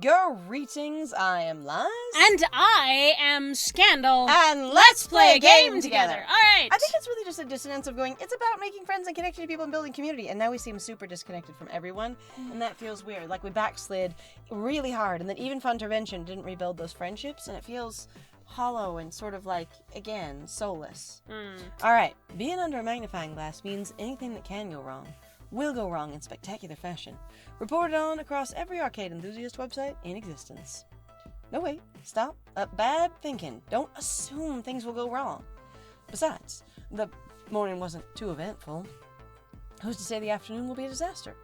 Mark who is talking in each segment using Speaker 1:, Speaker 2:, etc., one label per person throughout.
Speaker 1: Greetings, I am Liz.
Speaker 2: And I am Scandal.
Speaker 1: And let's play a game together.
Speaker 2: Alright.
Speaker 1: I think it's really just a dissonance of going, it's about making friends and connecting to people and building community, and now we seem super disconnected from everyone, and that feels weird. Like we backslid really hard, and then even Fun Intervention didn't rebuild those friendships, and it feels hollow and sort of like, again, soulless. Alright, being under a magnifying glass means anything that can go wrong will go wrong in spectacular fashion. Reported on across every arcade enthusiast website in existence. No, wait, stop. Bad thinking. Don't assume things will go wrong. Besides, the morning wasn't too eventful. Who's to say the afternoon will be a disaster?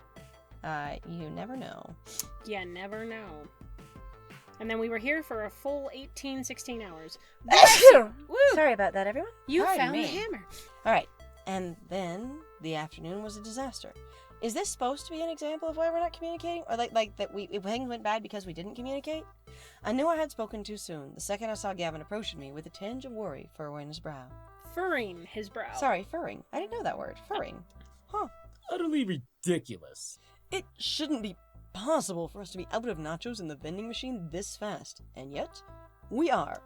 Speaker 1: You never know.
Speaker 2: You never know. And then we were here for a full 16 hours.
Speaker 1: Woo!
Speaker 3: Sorry about that, everyone.
Speaker 2: You
Speaker 1: Pardon
Speaker 2: found
Speaker 1: me.
Speaker 2: the hammer.
Speaker 1: Alright, and then the afternoon was a disaster. Is this supposed to be an example of why we're not communicating? Or like that things went bad because we didn't communicate? I knew I had spoken too soon the second I saw Gavin approaching me with a tinge of worry furrowing his brow.
Speaker 2: Furring his brow.
Speaker 1: Sorry, furring. I didn't know that word. Furring. Huh.
Speaker 4: Utterly ridiculous.
Speaker 1: It shouldn't be possible for us to be out of nachos in the vending machine this fast. And yet, we are.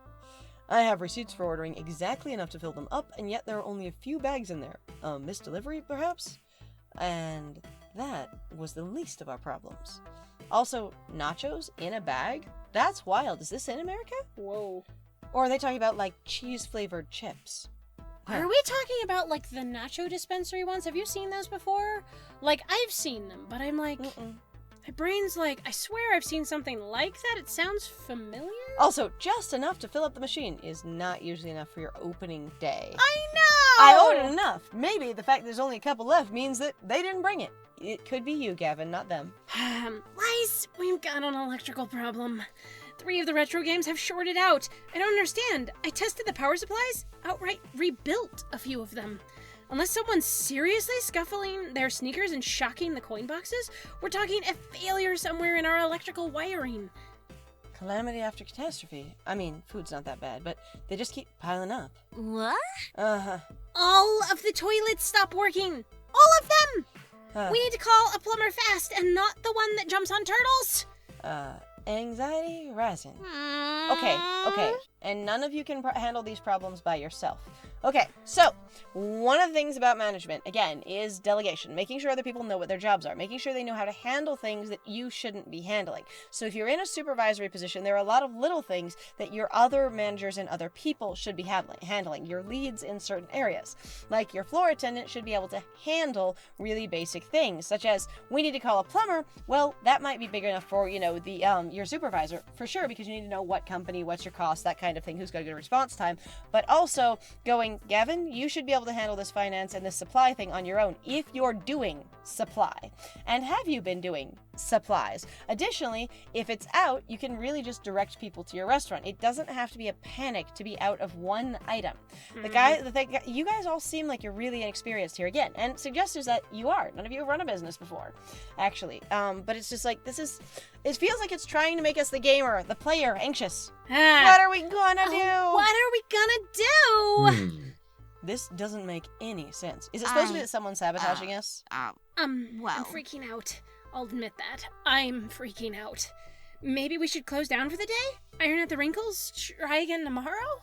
Speaker 1: I have receipts for ordering exactly enough to fill them up, and yet there are only a few bags in there. Missed delivery, perhaps? And that was the least of our problems. Also, nachos in a bag? That's wild. Is this in America?
Speaker 2: Whoa.
Speaker 1: Or are they talking about, like, cheese-flavored chips?
Speaker 2: Are we talking about, like, the nacho dispensary ones? Have you seen those before? Like, I've seen them, but I'm like... My brain's like, I swear I've seen something like that. It sounds familiar.
Speaker 1: Also, just enough to fill up the machine is not usually enough for your opening day.
Speaker 2: I know!
Speaker 1: I ordered enough. Maybe the fact there's only a couple left means that they didn't bring it. It could be you, Gavin, not them.
Speaker 2: Lies, we've got an electrical problem. 3 of the retro games have shorted out. I don't understand. I tested the power supplies, outright rebuilt a few of them. Unless someone's seriously scuffling their sneakers and shocking the coin boxes, we're talking a failure somewhere in our electrical wiring.
Speaker 1: Calamity after catastrophe. I mean, food's not that bad, but they just keep piling up.
Speaker 3: What?
Speaker 1: Uh-huh.
Speaker 2: All of the toilets stop working. All of them! We need to call a plumber fast and not the one that jumps on turtles.
Speaker 1: Anxiety rising. Okay. And none of you can handle these problems by yourself. Okay, so one of the things about management, again, is delegation. Making sure other people know what their jobs are. Making sure they know how to handle things that you shouldn't be handling. So if you're in a supervisory position, there are a lot of little things that your other managers and other people should be handling. Your leads in certain areas. Like your floor attendant should be able to handle really basic things, such as, we need to call a plumber. Well, that might be big enough for, your supervisor, for sure, because you need to know what company, what's your cost, that kind of thing, who's got a good response time. But also going, Gavin, you should be able to handle this finance and this supply thing on your own if you're doing supply. And have you been doing supplies? Additionally, if it's out, you can really just direct people to your restaurant. It doesn't have to be a panic to be out of one item. You guys all seem like you're really inexperienced here again, and suggests that you are. None of you have run a business before, actually. But it's just like, it feels like it's trying to make us the gamer, the player, anxious. What are we gonna do?
Speaker 2: What are we gonna do?
Speaker 1: This doesn't make any sense. Is it supposed to be that someone's sabotaging us?
Speaker 2: I'm freaking out. I'll admit that. I'm freaking out. Maybe we should close down for the day? Iron out the wrinkles? Try again tomorrow?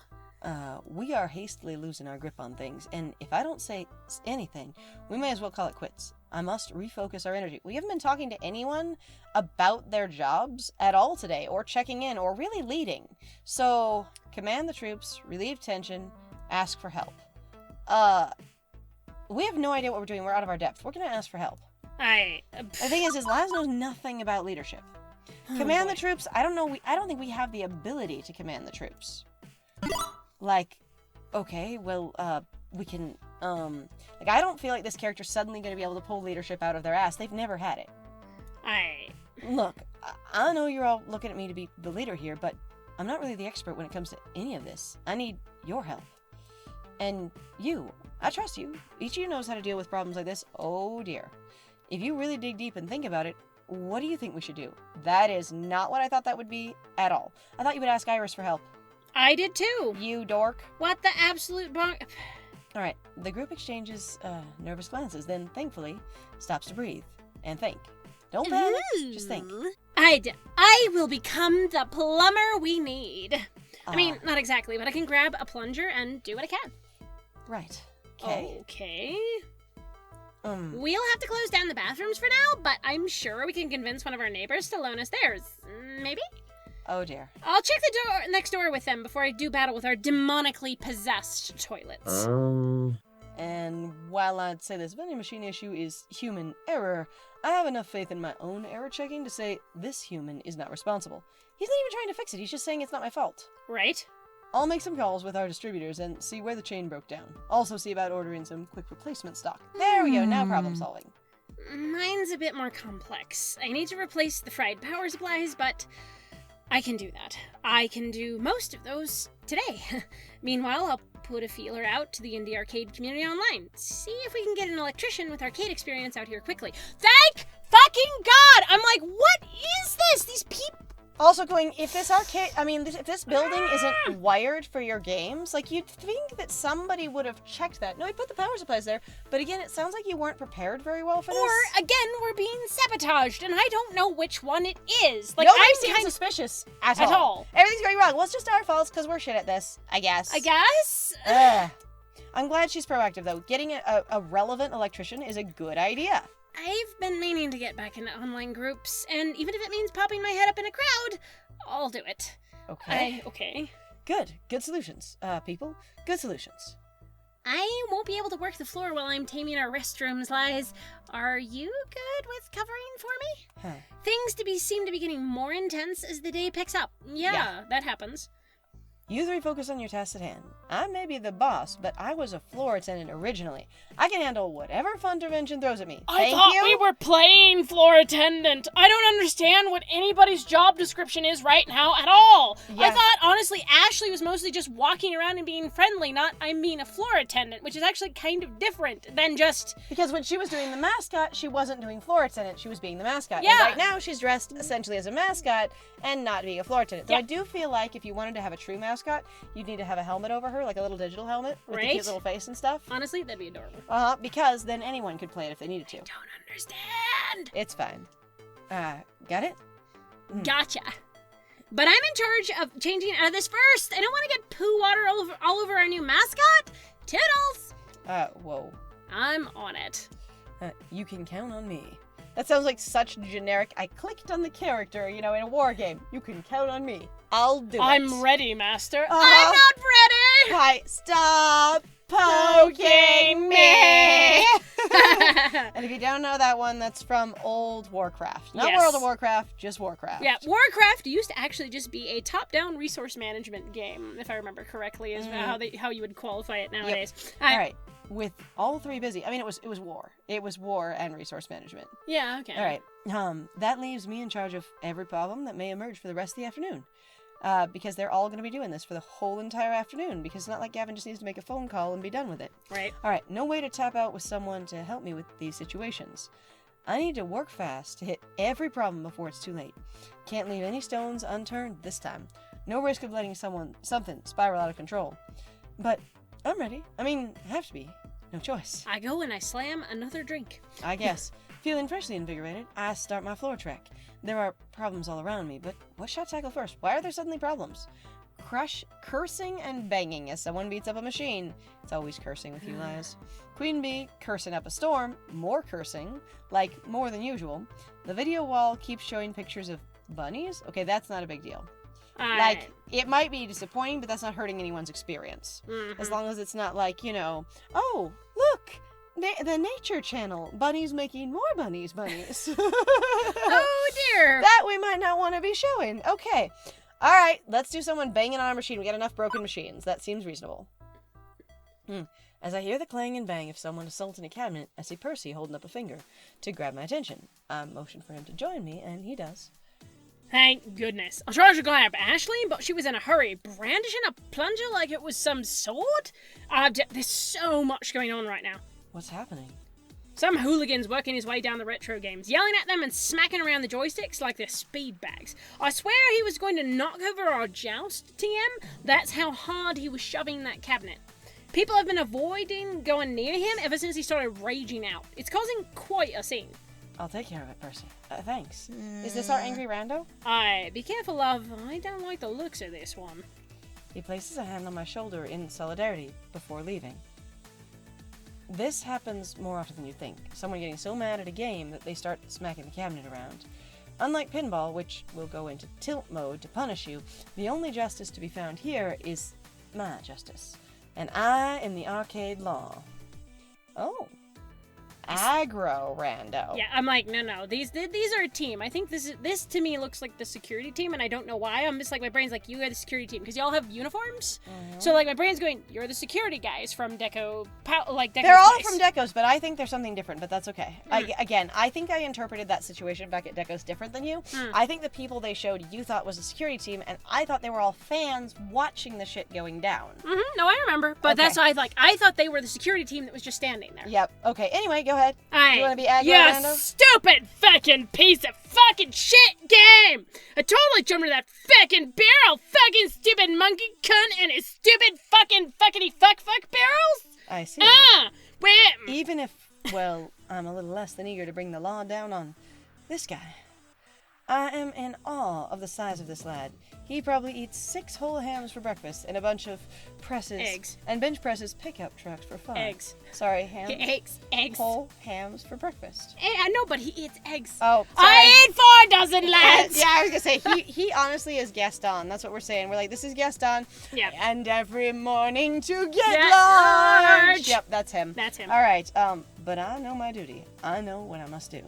Speaker 1: We are hastily losing our grip on things, and if I don't say anything, we may as well call it quits. I must refocus our energy. We haven't been talking to anyone about their jobs at all today, or checking in, or really leading. So, command the troops, relieve tension, ask for help. We have no idea what we're doing. We're out of our depth. We're gonna ask for help. The thing is Laz knows nothing about leadership. Command the troops. I don't know. I don't think we have the ability to command the troops. Like, okay, well, we can. I don't feel like this character's suddenly gonna be able to pull leadership out of their ass. They've never had it. Look, I know you're all looking at me to be the leader here, but I'm not really the expert when it comes to any of this. I need your help. And you. I trust you. Each of you knows how to deal with problems like this. Oh dear. If you really dig deep and think about it, what do you think we should do? That is not what I thought that would be at all. I thought you would ask Iris for help.
Speaker 2: I did too.
Speaker 1: You dork.
Speaker 2: What the absolute bonk?
Speaker 1: Alright, the group exchanges nervous glances, then thankfully stops to breathe and think. Don't panic, just think.
Speaker 2: I will become the plumber we need. I mean, not exactly, but I can grab a plunger and do what I can.
Speaker 1: Right. Okay.
Speaker 2: Okay. We'll have to close down the bathrooms for now, but I'm sure we can convince one of our neighbors to loan us theirs. Maybe?
Speaker 1: Oh dear.
Speaker 2: I'll check the next door with them before I do battle with our demonically possessed toilets.
Speaker 1: And while I'd say this vending machine issue is human error, I have enough faith in my own error checking to say this human is not responsible. He's not even trying to fix it, he's just saying it's not my fault.
Speaker 2: Right?
Speaker 1: I'll make some calls with our distributors and see where the chain broke down. Also see about ordering some quick replacement stock. There we go, now problem solving.
Speaker 2: Mine's a bit more complex. I need to replace the fried power supplies, but I can do that. I can do most of those today. Meanwhile, I'll put a feeler out to the indie arcade community online. See if we can get an electrician with arcade experience out here quickly. Thank fucking God! I'm like, what is this? These people...
Speaker 1: Also going, if this if this building isn't wired for your games, like, you'd think that somebody would have checked that. No, we put the power supplies there, but again, it sounds like you weren't prepared very well for this.
Speaker 2: Or, again, we're being sabotaged, and I don't know which one it is. Like,
Speaker 1: Nobody
Speaker 2: I'm
Speaker 1: seems
Speaker 2: kind of
Speaker 1: suspicious at all. Everything's going wrong. Well, it's just our fault because we're shit at this, I guess.
Speaker 2: I guess?
Speaker 1: I'm glad she's proactive, though. Getting a relevant electrician is a good idea.
Speaker 2: I've been meaning to get back into online groups, and even if it means popping my head up in a crowd, I'll do it.
Speaker 1: Okay.
Speaker 2: Okay.
Speaker 1: Good solutions, people. Good solutions.
Speaker 2: I won't be able to work the floor while I'm taming our restrooms, Liz. Are you good with covering for me?
Speaker 1: Huh.
Speaker 2: Things seem to be getting more intense as the day picks up. Yeah, that happens.
Speaker 1: You three focus on your task at hand. I may be the boss, but I was a floor attendant originally. I can handle whatever fun intervention throws at me.
Speaker 2: I thought we were playing floor attendant. I don't understand what anybody's job description is right now at all.
Speaker 1: Yeah.
Speaker 2: I thought, honestly, Ashley was mostly just walking around and being friendly, not I'm being a floor attendant, which is actually kind of different than just...
Speaker 1: Because when she was doing the mascot, she wasn't doing floor attendant, she was being the mascot.
Speaker 2: Yeah.
Speaker 1: And right now, she's dressed essentially as a mascot and not being a floor attendant. So
Speaker 2: Yeah.
Speaker 1: I do feel like if you wanted to have a true mascot, you'd need to have a helmet over her, like a little digital helmet with the
Speaker 2: Right.
Speaker 1: cute little face and stuff.
Speaker 2: Honestly, that'd be adorable.
Speaker 1: Because then anyone could play it if they needed to.
Speaker 2: Don't understand.
Speaker 1: It's fine. Got it?
Speaker 2: Gotcha. But I'm in charge of changing out of this first. I don't want to get poo water all over our new mascot. Toodles.
Speaker 1: Whoa.
Speaker 2: I'm on it.
Speaker 1: You can count on me. That sounds like such generic. I clicked on the character, in a war game. You can count on me. I'll do it.
Speaker 2: I'm ready, Master.
Speaker 1: Uh-huh.
Speaker 2: I'm not ready.
Speaker 1: Hi, stop poking me. And if you don't know that one, that's from old Warcraft. Not
Speaker 2: Yes.
Speaker 1: World of Warcraft, just Warcraft.
Speaker 2: Yeah, Warcraft used to actually just be a top-down resource management game, if I remember correctly, is how you would qualify it nowadays.
Speaker 1: All right. With all three busy, it was war. It was war and resource management.
Speaker 2: Yeah, okay.
Speaker 1: All right. That leaves me in charge of every problem that may emerge for the rest of the afternoon. Because they're all going to be doing this for the whole entire afternoon, because it's not like Gavin just needs to make a phone call and be done with it.
Speaker 2: Right.
Speaker 1: All right, no way to tap out with someone to help me with these situations. I need to work fast to hit every problem before it's too late. Can't leave any stones unturned this time. No risk of letting something spiral out of control. But I'm ready. Have to be. No choice.
Speaker 2: I go and I slam another drink.
Speaker 1: I guess. Feeling freshly invigorated, I start my floor trek. There are problems all around me, but what should I tackle first? Why are there suddenly problems? Cursing and banging as someone beats up a machine. It's always cursing with you, Liz. Queen Bee cursing up a storm. More cursing. Like, more than usual. The video wall keeps showing pictures of bunnies. Okay, that's not a big deal. Like, it might be disappointing, but that's not hurting anyone's experience.
Speaker 2: Mm-hmm.
Speaker 1: As long as it's not like, oh, look, the Nature Channel, bunnies making more bunnies.
Speaker 2: Oh, dear.
Speaker 1: That we might not want to be showing. Okay. All right, let's do someone banging on a machine. We got enough broken machines. That seems reasonable. As I hear the clang and bang of someone assaulting a cabinet, I see Percy holding up a finger to grab my attention. I motion for him to join me, and he does.
Speaker 2: Thank goodness. I tried to grab Ashley, but she was in a hurry, brandishing a plunger like it was some sword. There's so much going on right now.
Speaker 1: What's happening?
Speaker 2: Some hooligan's working his way down the retro games, yelling at them and smacking around the joysticks like they're speed bags. I swear he was going to knock over our joust TM. That's how hard he was shoving that cabinet. People have been avoiding going near him ever since he started raging out. It's causing quite a scene.
Speaker 1: I'll take care of it, Percy. Thanks. Is this our angry rando?
Speaker 2: Be careful of. I don't like the looks of this one.
Speaker 1: He places a hand on my shoulder in solidarity before leaving. This happens more often than you think. Someone getting so mad at a game that they start smacking the cabinet around. Unlike pinball, which will go into tilt mode to punish you, the only justice to be found here is my justice. And I am the arcade law. Oh. Aggro rando.
Speaker 2: Yeah, I'm like, no. These are a team. I think this to me looks like the security team, and I don't know why. I'm just like, my brain's like, you are the security team, because y'all have uniforms.
Speaker 1: Mm-hmm.
Speaker 2: So like, my brain's going, you're the security guys from Deco. Deco's
Speaker 1: They're all
Speaker 2: place.
Speaker 1: from Deco's, but I think there's something different, but that's okay. I think I interpreted that situation back at Deco's different than you. I think the people they showed you thought was a security team, and I thought they were all fans watching the shit going down.
Speaker 2: Mm-hmm. No, I remember, but
Speaker 1: Okay.
Speaker 2: that's what I thought they were the security team that was just standing there.
Speaker 1: Yep. Okay. Anyway, go ahead.
Speaker 2: Aye.
Speaker 1: You want to be aggro
Speaker 2: You
Speaker 1: rando?
Speaker 2: stupid fucking piece of fucking shit game! I totally jumped into that fucking barrel, fucking stupid monkey cunt and his stupid fucking fuckity fuck barrels!
Speaker 1: I see.
Speaker 2: Wait.
Speaker 1: Even if, well, I'm a little less than eager to bring the law down on this guy. I am in awe of the size of this lad. He probably eats 6 whole hams for breakfast and a bunch of presses.
Speaker 2: Eggs.
Speaker 1: And bench presses pickup trucks for fun.
Speaker 2: Eggs.
Speaker 1: Sorry, hams.
Speaker 2: Eggs.
Speaker 1: Whole hams for breakfast.
Speaker 2: I know, but he eats eggs.
Speaker 1: Oh, sorry.
Speaker 2: I ate 4 dozen, lads!
Speaker 1: Yeah, I was gonna say, he honestly is Gaston. That's what we're saying. We're like, this is Gaston.
Speaker 2: Yep.
Speaker 1: And every morning to get
Speaker 2: Get
Speaker 1: large.
Speaker 2: large.
Speaker 1: Yep, that's him.
Speaker 2: That's him.
Speaker 1: All right, but I know my duty. I know what I must do.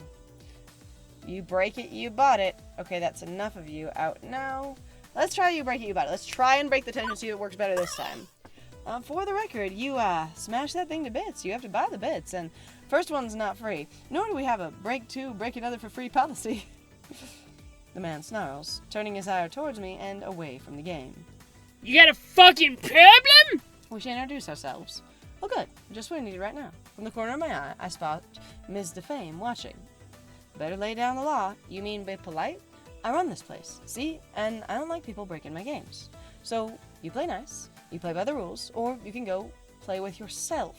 Speaker 1: You break it, you bought it. Okay, that's enough of you out now. Let's try you break it, you bought it. Let's try and break the tension, see if it works better this time. For the record, you smash that thing to bits. You have to buy the bits, and first one's not free. Nor do we have a break two, break another for free policy. The man snarls, turning his ire towards me and away from the game.
Speaker 2: You got a fucking problem?
Speaker 1: We should introduce ourselves. Oh good, just what I needed right now. From the corner of my eye, I spot Ms. Defame watching. Better lay down the law. You mean be polite? I run this place, see? And I don't like people breaking my games. So, you play nice, you play by the rules, or you can go play with yourself.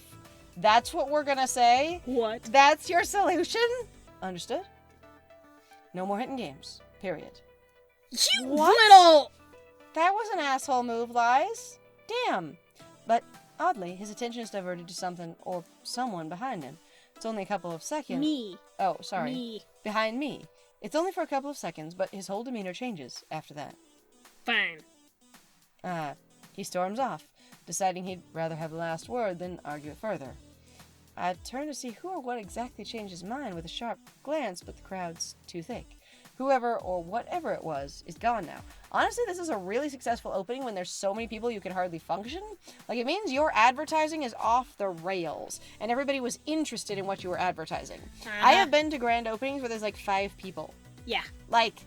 Speaker 1: That's what we're gonna say?
Speaker 2: What?
Speaker 1: That's your solution? Understood? No more hitting games. Period.
Speaker 2: You
Speaker 1: What?
Speaker 2: little...
Speaker 1: That was an asshole move, Lies. Damn. But, oddly, his attention is diverted to something or someone behind him. It's only a couple of seconds.
Speaker 2: Me.
Speaker 1: Oh, sorry.
Speaker 2: Me.
Speaker 1: Behind me. It's only for a couple of seconds, but his whole demeanor changes after that.
Speaker 2: Fine.
Speaker 1: He storms off, deciding he'd rather have the last word than argue it further. I turn to see who or what exactly changed his mind with a sharp glance, but the crowd's too thick. Whoever or whatever it was is gone now. Honestly, this is a really successful opening when there's so many people you can hardly function. Like, it means your advertising is off the rails, and everybody was interested in what you were advertising. I have been to grand openings where there's like 5 people.
Speaker 2: Yeah.
Speaker 1: Like,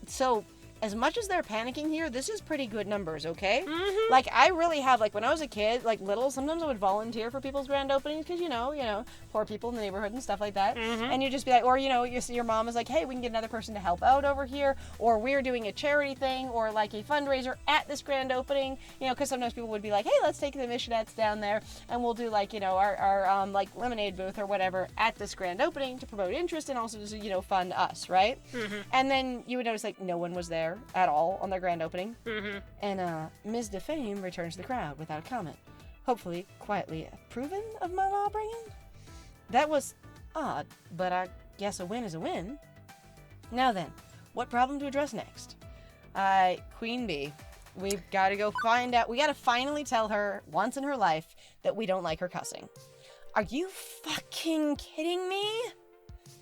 Speaker 1: so, as much as they're panicking here, this is pretty good numbers, okay?
Speaker 2: Mm-hmm.
Speaker 1: Like, I really have, like, when I was a kid, like, little, sometimes I would volunteer for people's grand openings, because, you know, poor people in the neighborhood and stuff like that.
Speaker 2: Mm-hmm.
Speaker 1: And you'd just be like, or, you know, your mom is like, hey, we can get another person to help out over here, or we're doing a charity thing, or, like, a fundraiser at this grand opening, you know, because sometimes people would be like, hey, let's take the missionettes down there, and we'll do, like, you know, our like, lemonade booth or whatever at this grand opening to promote interest and also to, you know, fund us, right?
Speaker 2: Mm-hmm.
Speaker 1: And then you would notice, like, no one was there at all on their grand opening.
Speaker 2: Mm-hmm.
Speaker 1: And Ms. Defame returns to the crowd without a comment, hopefully quietly approving of my law bringing. That was odd, but I guess a win is a win. Now then, what problem to address next? Queen Bee. We've got to go find out. We got to finally tell her once in her life that we don't like her cussing. Are you fucking kidding me?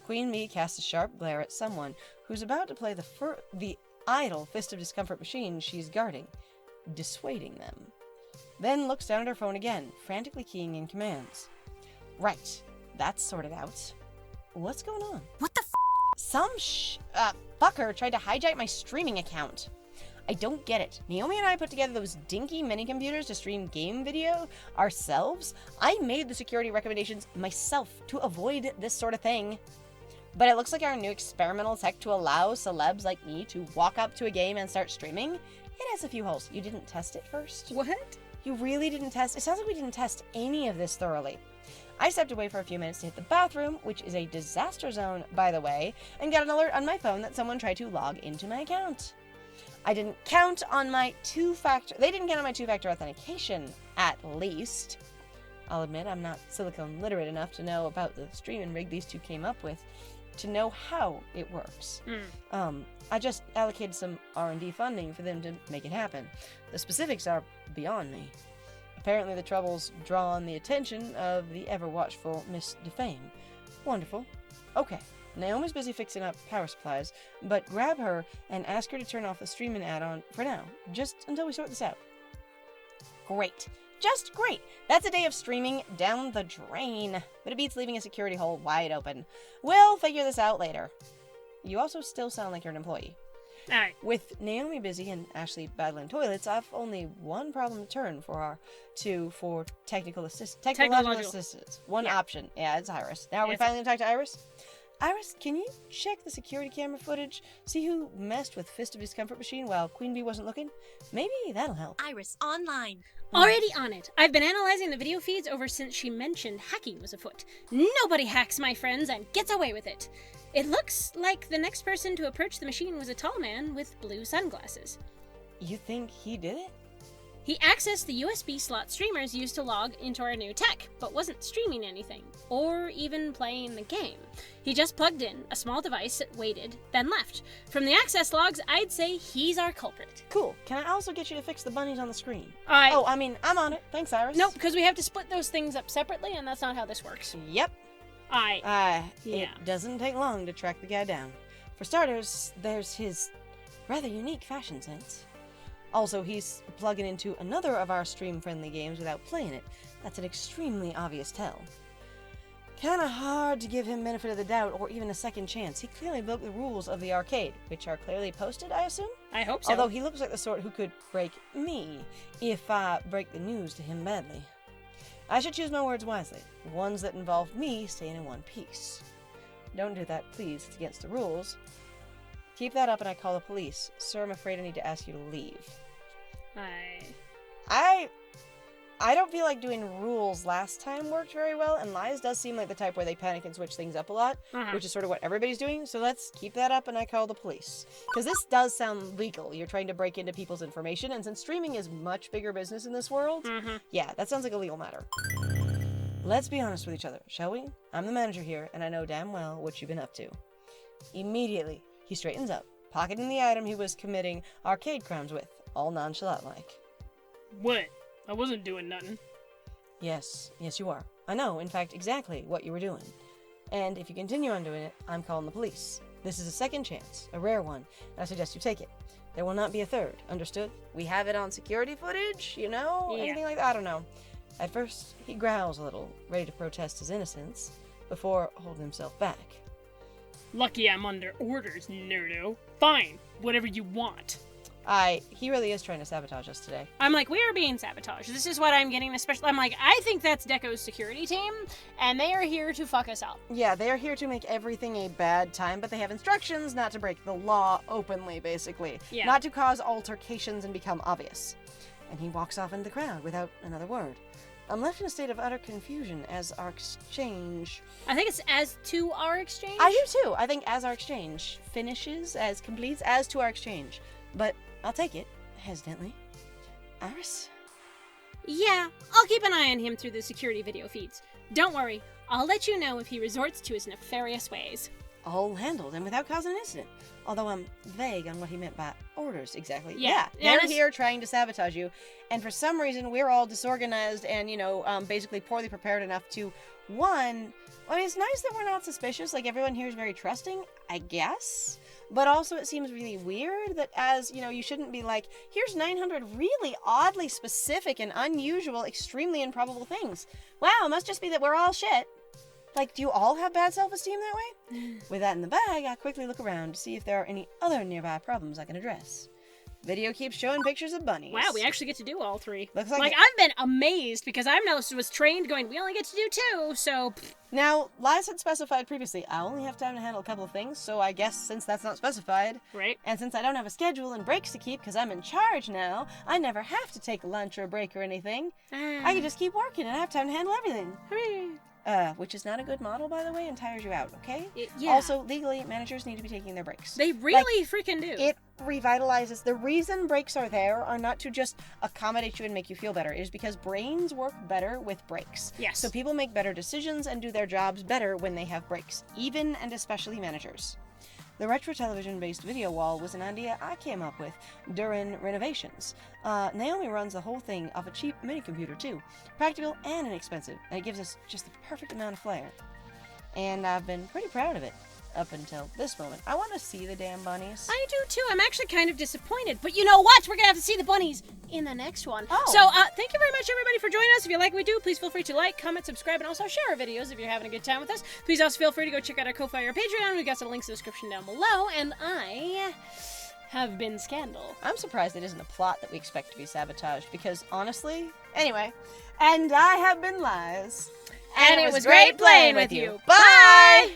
Speaker 1: Queen Bee casts a sharp glare at someone who's about to play the idle Fist of Discomfort machine she's guarding, dissuading them. Then looks down at her phone again, frantically keying in commands. Right, that's sorted out. What's going on?
Speaker 2: What the
Speaker 1: Some fucker tried to hijack my streaming account. I don't get it. Naomi and I put together those dinky mini-computers to stream game video ourselves. I made the security recommendations myself to avoid this sort of thing. But it looks like our new experimental tech to allow celebs like me to walk up to a game and start streaming, it has a few holes. You didn't test it first?
Speaker 2: What?
Speaker 1: You really didn't test? It sounds like we didn't test any of this thoroughly. I stepped away for a few minutes to hit the bathroom, which is a disaster zone, by the way, and got an alert on my phone that someone tried to log into my account. They didn't count on my two-factor authentication, at least. I'll admit I'm not silicone literate enough to know about the streaming rig these two came up with to know how it works. I just allocated some R&D funding for them to make it happen. The specifics are beyond me. Apparently the trouble's drawn the attention of the ever-watchful Miss Defame. Wonderful. Okay, Naomi's busy fixing up power supplies, but grab her and ask her to turn off the streaming add-on for now, just until we sort this out. Great. Just great. That's a day of streaming down the drain, but it beats leaving a security hole wide open. We'll figure this out later. You also still sound like you're an employee.
Speaker 2: Alright.
Speaker 1: With Naomi busy and Ashley battling toilets, I've only one problem to turn for technological assistance. One option. Yeah, it's Iris. Now are we finally going to talk to Iris? Iris, can you check the security camera footage? See who messed with Fist of Discomfort machine while Queen Bee wasn't looking? Maybe that'll help.
Speaker 3: Iris, online.
Speaker 2: Already on it. I've been analyzing the video feeds ever since she mentioned hacking was afoot. Nobody hacks, my friends, and gets away with it. It looks like the next person to approach the machine was a tall man with blue sunglasses.
Speaker 1: You think he did it?
Speaker 2: He accessed the USB slot streamers used to log into our new tech, but wasn't streaming anything, or even playing the game. He just plugged in a small device, waited, then left. From the access logs, I'd say he's our culprit.
Speaker 1: Cool. Can I also get you to fix the bunnies on the screen?
Speaker 2: I'm
Speaker 1: on it. Thanks, Iris.
Speaker 2: Nope, because we have to split those things up separately, and that's not how this works.
Speaker 1: Yep.
Speaker 2: Yeah.
Speaker 1: It doesn't take long to track the guy down. For starters, there's his rather unique fashion sense. Also, he's plugging into another of our stream-friendly games without playing it. That's an extremely obvious tell. Kinda hard to give him benefit of the doubt or even a second chance. He clearly broke the rules of the arcade, which are clearly posted, I assume?
Speaker 2: I hope so.
Speaker 1: Although he looks like the sort who could break me if I break the news to him badly. I should choose my words wisely. Ones that involve me staying in one piece. Don't do that, please. It's against the rules. Keep that up and I call the police. Sir, I'm afraid I need to ask you to leave. I don't feel like doing rules last time worked very well, and Lies does seem like the type where they panic and switch things up a lot, which is sort of what everybody's doing, so let's keep that up and I call the police. Because this does sound legal. You're trying to break into people's information, and since streaming is much bigger business in this world, yeah, that sounds like a legal matter. Let's be honest with each other, shall we? I'm the manager here, and I know damn well what you've been up to. Immediately, he straightens up, pocketing the item he was committing arcade crimes with, all nonchalant-like.
Speaker 2: What? I wasn't doing nothing.
Speaker 1: Yes, you are. I know, in fact, exactly what you were doing. And if you continue on doing it, I'm calling the police. This is a second chance, a rare one, and I suggest you take it. There will not be a third, understood? We have it on security footage, you know?
Speaker 2: Yeah.
Speaker 1: Anything like that? I don't know. At first, he growls a little, ready to protest his innocence, before holding himself back.
Speaker 2: Lucky I'm under orders, nerdo. Fine, whatever you want.
Speaker 1: He really is trying to sabotage us today.
Speaker 2: I'm like, we are being sabotaged. This is what I'm getting, especially. I'm like, I think that's Deco's security team, and they are here to fuck us up.
Speaker 1: Yeah, they are here to make everything a bad time, but they have instructions not to break the law openly, basically.
Speaker 2: Yeah.
Speaker 1: Not to cause altercations and become obvious. And he walks off into the crowd without another word. I'm left in a state of utter confusion as our exchange...
Speaker 2: I think it's as to our exchange.
Speaker 1: I do too. I think as our exchange finishes, as completes, as to our exchange. But I'll take it, hesitantly. Iris?
Speaker 2: Yeah, I'll keep an eye on him through the security video feeds. Don't worry, I'll let you know if he resorts to his nefarious ways.
Speaker 1: All handled and without causing an incident. Although I'm vague on what he meant by orders exactly.
Speaker 2: Yeah,
Speaker 1: they're here trying to sabotage you, and for some reason we're all disorganized and, basically poorly prepared enough to, it's nice that we're not suspicious, like everyone here is very trusting, I guess, but also it seems really weird that as, you shouldn't be like, here's 900 really oddly specific and unusual, extremely improbable things. Wow, it must just be that we're all shit. Like, do you all have bad self-esteem that way? With that in the bag, I quickly look around to see if there are any other nearby problems I can address. Video keeps showing pictures of bunnies.
Speaker 2: Wow, we actually get to do all three.
Speaker 1: Looks like
Speaker 2: I've been amazed because I was trained going, we only get to do 2, so...
Speaker 1: Now, Liz had specified previously, I only have time to handle a couple of things, so I guess since that's not specified,
Speaker 2: right?
Speaker 1: And since I don't have a schedule and breaks to keep because I'm in charge now, I never have to take lunch or a break or anything. I can just keep working and I have time to handle everything.
Speaker 2: Hooray.
Speaker 1: which is not a good model, by the way, and tires you out, okay?
Speaker 2: Yeah.
Speaker 1: Also, legally, managers need to be taking their breaks.
Speaker 2: They really freaking do.
Speaker 1: It revitalizes. The reason breaks are there are not to just accommodate you and make you feel better. It is because brains work better with breaks.
Speaker 2: Yes.
Speaker 1: So people make better decisions and do their jobs better when they have breaks, even and especially managers. The retro television-based video wall was an idea I came up with during renovations. Naomi runs the whole thing off a cheap mini-computer, too. Practical and inexpensive, and it gives us just the perfect amount of flair. And I've been pretty proud of it up until this moment. I want to see the damn bunnies.
Speaker 2: I do too. I'm actually kind of disappointed. But you know what? We're going to have to see the bunnies in the next one.
Speaker 1: Oh.
Speaker 2: So thank you very much, everybody, for joining us. If you like what we do, please feel free to like, comment, subscribe, and also share our videos if you're having a good time with us. Please also feel free to go check out our Ko-Fi or Patreon. We've got some links in the description down below. And I have been Scandal.
Speaker 1: I'm surprised it isn't a plot that we expect to be sabotaged, because honestly... Anyway, and I have been Lies.
Speaker 2: And it was great playing with you.
Speaker 1: Bye!